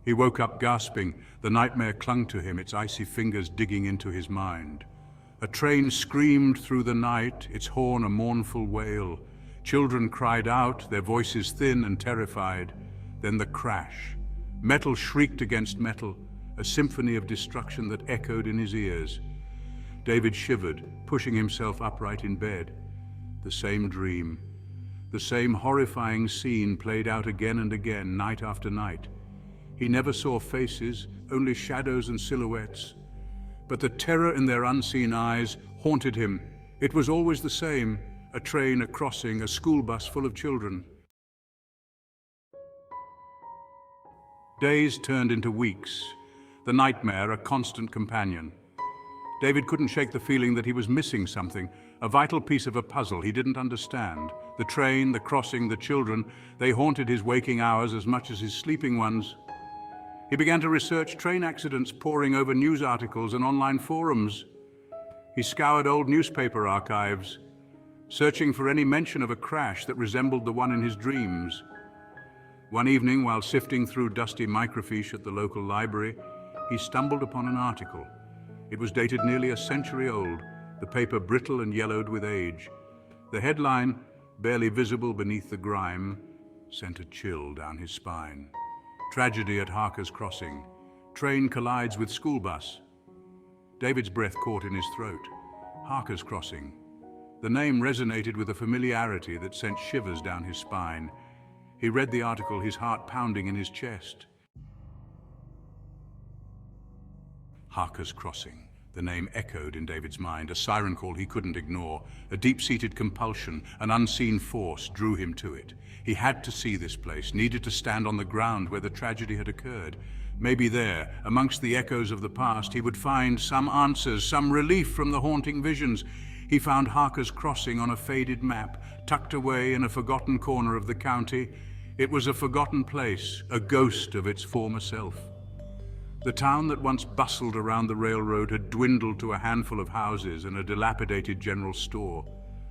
He woke up gasping. The nightmare clung to him, its icy fingers digging into his mind. A train screamed through the night, its horn a mournful wail. Children cried out, their voices thin and terrified. Then the crash. Metal shrieked against metal, a symphony of destruction that echoed in his ears. David shivered, pushing himself upright in bed. The same dream. The same horrifying scene played out again and again, night after night. He never saw faces, only shadows and silhouettes. But the terror in their unseen eyes haunted him. It was always the same: a train, a crossing, a school bus full of children. Days turned into weeks, the nightmare a constant companion. David couldn't shake the feeling that he was missing something, a vital piece of a puzzle he didn't understand. The train, the crossing, the children, they haunted his waking hours as much as his sleeping ones. He began to research train accidents, poring over news articles and online forums. He scoured old newspaper archives, searching for any mention of a crash that resembled the one in his dreams. One evening, while sifting through dusty microfiche at the local library, he stumbled upon an article. It was dated nearly a century old, the paper brittle and yellowed with age. The headline, barely visible beneath the grime, sent a chill down his spine. Tragedy at Harker's Crossing. Train collides with school bus. David's breath caught in his throat. Harker's Crossing. The name resonated with a familiarity that sent shivers down his spine. He read the article, his heart pounding in his chest. Harker's Crossing. The name echoed in David's mind, a siren call he couldn't ignore. A deep-seated compulsion, an unseen force drew him to it. He had to see this place, needed to stand on the ground where the tragedy had occurred. Maybe there, amongst the echoes of the past, he would find some answers, some relief from the haunting visions. He found Harker's Crossing on a faded map, tucked away in a forgotten corner of the county. It was a forgotten place, a ghost of its former self. The town that once bustled around the railroad had dwindled to a handful of houses and a dilapidated general store.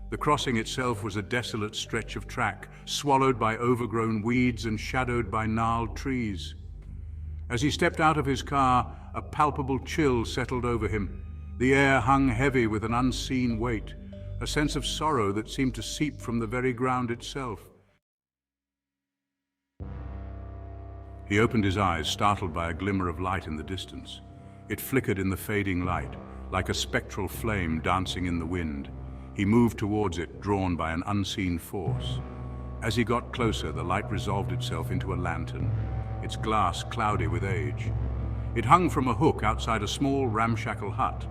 The crossing itself was a desolate stretch of track, swallowed by overgrown weeds and shadowed by gnarled trees. As he stepped out of his car, a palpable chill settled over him. The air hung heavy with an unseen weight, a sense of sorrow that seemed to seep from the very ground itself. He opened his eyes, startled by a glimmer of light in the distance. It flickered in the fading light, like a spectral flame dancing in the wind. He moved towards it, drawn by an unseen force. As he got closer, the light resolved itself into a lantern, its glass cloudy with age. It hung from a hook outside a small, ramshackle hut,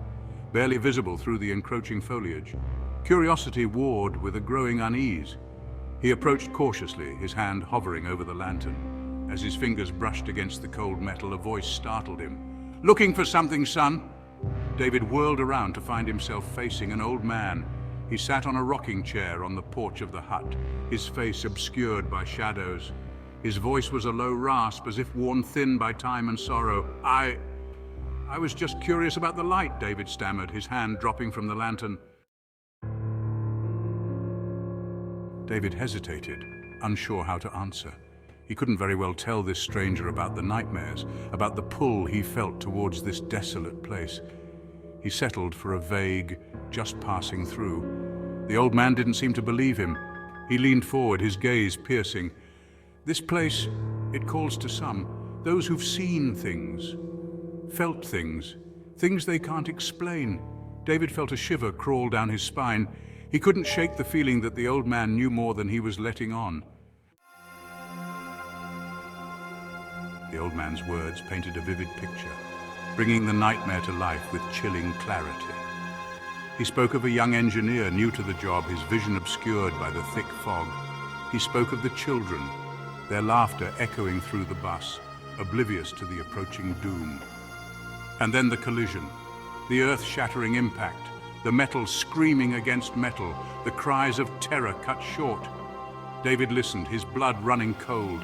barely visible through the encroaching foliage. Curiosity warred with a growing unease. He approached cautiously, his hand hovering over the lantern. As his fingers brushed against the cold metal, a voice startled him. "Looking for something, son?" David whirled around to find himself facing an old man. He sat on a rocking chair on the porch of the hut, his face obscured by shadows. His voice was a low rasp, as if worn thin by time and sorrow. I was just curious about the light," David stammered, his hand dropping from the lantern. David hesitated, unsure how to answer. He couldn't very well tell this stranger about the nightmares, about the pull he felt towards this desolate place. He settled for a vague, just passing through. The old man didn't seem to believe him. He leaned forward, his gaze piercing. "This place, it calls to some, those who've seen things, felt things, things they can't explain." David felt a shiver crawl down his spine. He couldn't shake the feeling that the old man knew more than he was letting on. The old man's words painted a vivid picture, bringing the nightmare to life with chilling clarity. He spoke of a young engineer new to the job, his vision obscured by the thick fog. He spoke of the children, their laughter echoing through the bus, oblivious to the approaching doom. And then the collision, the earth-shattering impact, the metal screaming against metal, the cries of terror cut short. David listened, his blood running cold.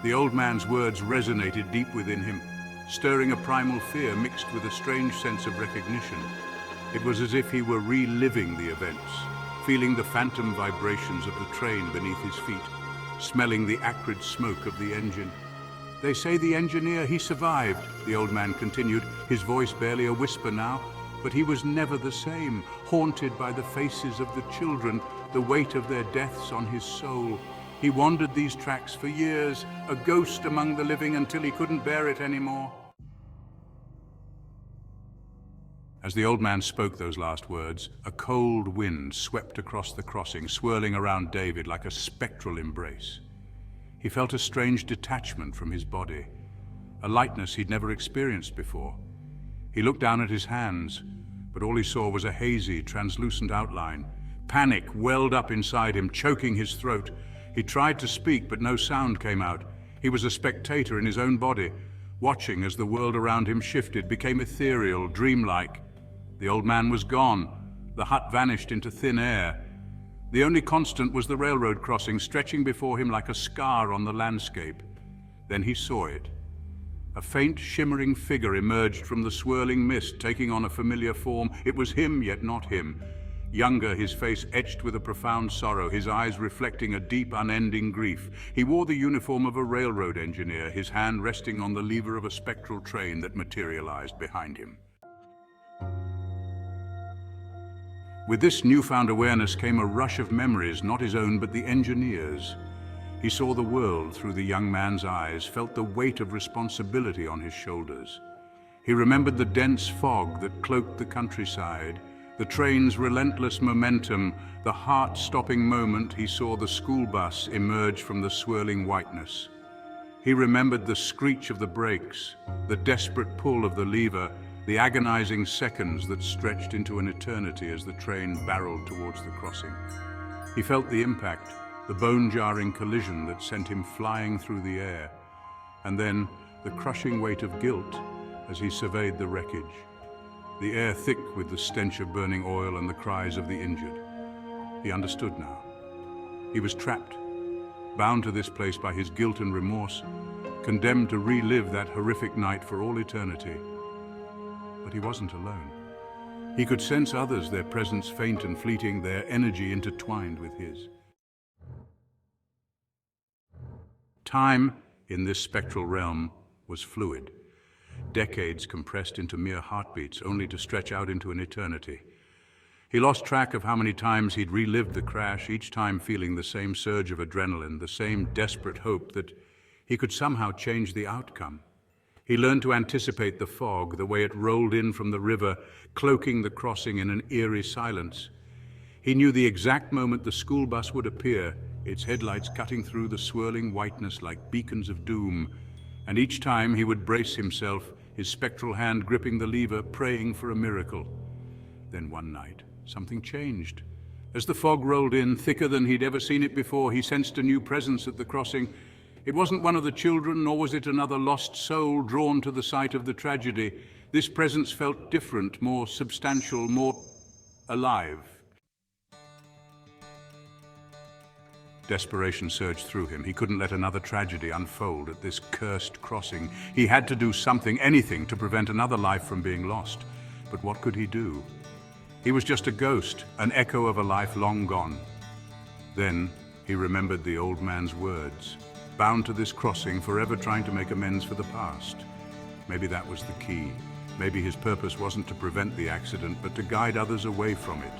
The old man's words resonated deep within him, stirring a primal fear mixed with a strange sense of recognition. It was as if he were reliving the events, feeling the phantom vibrations of the train beneath his feet, smelling the acrid smoke of the engine. They say the engineer, he survived, the old man continued, his voice barely a whisper now. But he was never the same, haunted by the faces of the children, the weight of their deaths on his soul. He wandered these tracks for years, a ghost among the living, until he couldn't bear it anymore. As the old man spoke those last words, a cold wind swept across the crossing, swirling around David like a spectral embrace. He felt a strange detachment from his body, a lightness he'd never experienced before. He looked down at his hands, but all he saw was a hazy, translucent outline. Panic welled up inside him, choking his throat. He tried to speak, but no sound came out. He was a spectator in his own body, watching as the world around him shifted, became ethereal, dreamlike. The old man was gone. The hut vanished into thin air. The only constant was the railroad crossing, stretching before him like a scar on the landscape. Then he saw it. A faint, shimmering figure emerged from the swirling mist, taking on a familiar form. It was him, yet not him. Younger, his face etched with a profound sorrow, his eyes reflecting a deep, unending grief. He wore the uniform of a railroad engineer, his hand resting on the lever of a spectral train that materialized behind him. With this newfound awareness came a rush of memories, not his own, but the engineer's. He saw the world through the young man's eyes, felt the weight of responsibility on his shoulders. He remembered the dense fog that cloaked the countryside, the train's relentless momentum, the heart-stopping moment he saw the school bus emerge from the swirling whiteness. He remembered the screech of the brakes, the desperate pull of the lever, the agonizing seconds that stretched into an eternity as the train barreled towards the crossing. He felt the impact, the bone-jarring collision that sent him flying through the air, and then the crushing weight of guilt as he surveyed the wreckage, the air thick with the stench of burning oil and the cries of the injured. He understood now. He was trapped, bound to this place by his guilt and remorse, condemned to relive that horrific night for all eternity. But he wasn't alone. He could sense others, their presence faint and fleeting, their energy intertwined with his. Time, in this spectral realm, was fluid. Decades compressed into mere heartbeats, only to stretch out into an eternity. He lost track of how many times he'd relived the crash, each time feeling the same surge of adrenaline, the same desperate hope that he could somehow change the outcome. He learned to anticipate the fog, the way it rolled in from the river, cloaking the crossing in an eerie silence. He knew the exact moment the school bus would appear, its headlights cutting through the swirling whiteness like beacons of doom, and each time he would brace himself, his spectral hand gripping the lever, praying for a miracle. Then one night, something changed. As the fog rolled in, thicker than he'd ever seen it before, he sensed a new presence at the crossing. It wasn't one of the children, nor was it another lost soul drawn to the site of the tragedy. This presence felt different, more substantial, more alive. Desperation surged through him. He couldn't let another tragedy unfold at this cursed crossing. He had to do something, anything, to prevent another life from being lost. But what could he do? He was just a ghost, an echo of a life long gone. Then he remembered the old man's words, bound to this crossing, forever trying to make amends for the past. Maybe that was the key. Maybe his purpose wasn't to prevent the accident, but to guide others away from it.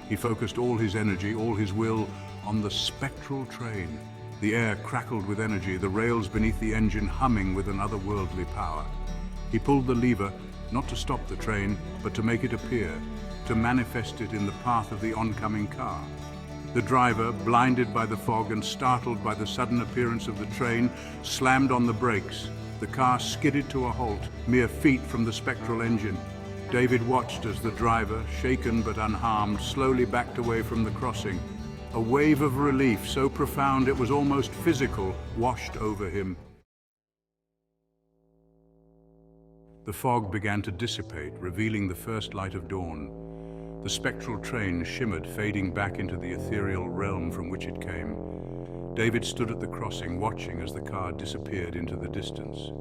He focused all his energy, all his will, on the spectral train. The air crackled with energy, the rails beneath the engine humming with an otherworldly power. He pulled the lever, not to stop the train, but to make it appear, to manifest it in the path of the oncoming car. The driver, blinded by the fog and startled by the sudden appearance of the train, slammed on the brakes. The car skidded to a halt, mere feet from the spectral engine. David watched as the driver, shaken but unharmed, slowly backed away from the crossing. A wave of relief so profound it was almost physical washed over him. The fog began to dissipate, revealing the first light of dawn. The spectral train shimmered, fading back into the ethereal realm from which it came. David stood at the crossing, watching as the car disappeared into the distance.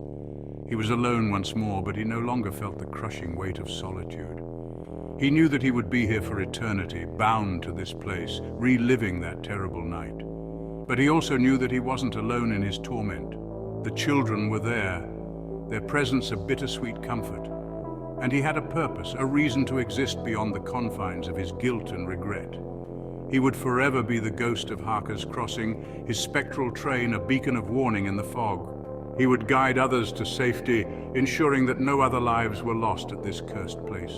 He was alone once more, but he no longer felt the crushing weight of solitude. He knew that he would be here for eternity, bound to this place, reliving that terrible night. But he also knew that he wasn't alone in his torment. The children were there, their presence a bittersweet comfort. And he had a purpose, a reason to exist beyond the confines of his guilt and regret. He would forever be the ghost of Harker's Crossing, his spectral train a beacon of warning in the fog. He would guide others to safety, ensuring that no other lives were lost at this cursed place.